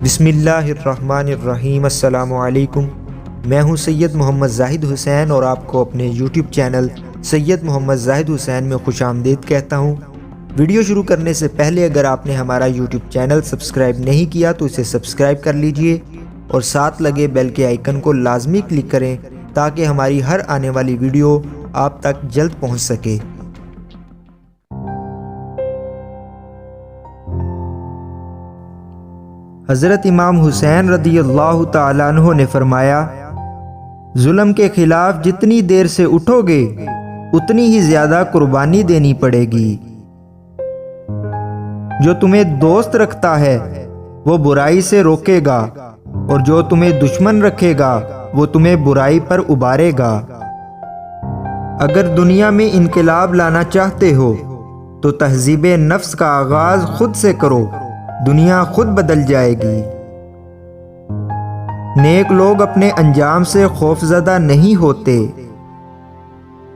بسم اللہ الرحمن الرحیم۔ السلام علیکم، میں ہوں سید محمد زاہد حسین اور آپ کو اپنے یوٹیوب چینل سید محمد زاہد حسین میں خوش آمدید کہتا ہوں۔ ویڈیو شروع کرنے سے پہلے اگر آپ نے ہمارا یوٹیوب چینل سبسکرائب نہیں کیا تو اسے سبسکرائب کر لیجئے اور ساتھ لگے بیل کے آئیکن کو لازمی کلک کریں تاکہ ہماری ہر آنے والی ویڈیو آپ تک جلد پہنچ سکے۔ حضرت امام حسین رضی اللہ تعالیٰ عنہ نے فرمایا، ظلم کے خلاف جتنی دیر سے اٹھو گے اتنی ہی زیادہ قربانی دینی پڑے گی۔ جو تمہیں دوست رکھتا ہے وہ برائی سے روکے گا اور جو تمہیں دشمن رکھے گا وہ تمہیں برائی پر ابارے گا۔ اگر دنیا میں انقلاب لانا چاہتے ہو تو تہذیب نفس کا آغاز خود سے کرو، دنیا خود بدل جائے گی۔ نیک لوگ اپنے انجام سے خوفزدہ نہیں ہوتے۔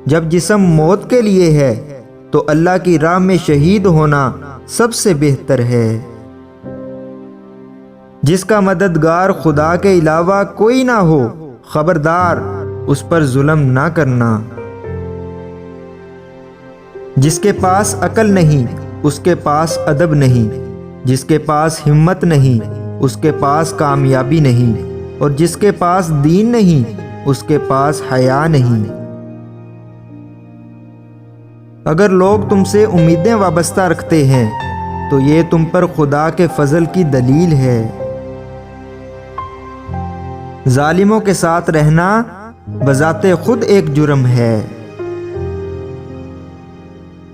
جب جسم موت کے لیے ہے تو اللہ کی راہ میں شہید ہونا سب سے بہتر ہے۔ جس کا مددگار خدا کے علاوہ کوئی نہ ہو، خبردار اس پر ظلم نہ کرنا۔ جس کے پاس عقل نہیں اس کے پاس ادب نہیں، جس کے پاس ہمت نہیں اس کے پاس کامیابی نہیں، اور جس کے پاس دین نہیں اس کے پاس حیا نہیں۔ اگر لوگ تم سے امیدیں وابستہ رکھتے ہیں تو یہ تم پر خدا کے فضل کی دلیل ہے۔ ظالموں کے ساتھ رہنا بذات خود ایک جرم ہے۔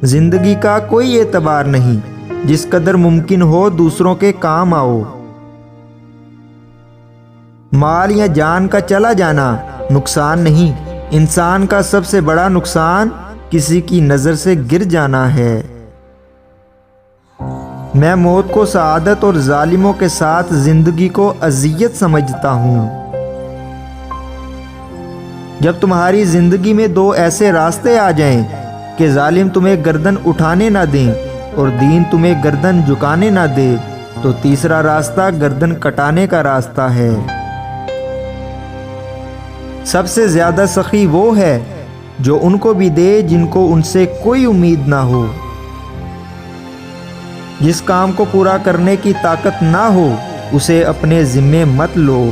زندگی کا کوئی اعتبار نہیں، جس قدر ممکن ہو دوسروں کے کام آؤ۔ مال یا جان کا چلا جانا نقصان نہیں، انسان کا سب سے بڑا نقصان کسی کی نظر سے گر جانا ہے۔ میں موت کو سعادت اور ظالموں کے ساتھ زندگی کو اذیت سمجھتا ہوں۔ جب تمہاری زندگی میں دو ایسے راستے آ جائیں کہ ظالم تمہیں گردن اٹھانے نہ دیں اور دین تمہیں گردن جھکانے نہ دے تو تیسرا راستہ گردن کٹانے کا راستہ ہے۔ سب سے زیادہ سخی وہ ہے جو ان کو بھی دے جن کو ان سے کوئی امید نہ ہو۔ جس کام کو پورا کرنے کی طاقت نہ ہو اسے اپنے ذمے مت لو۔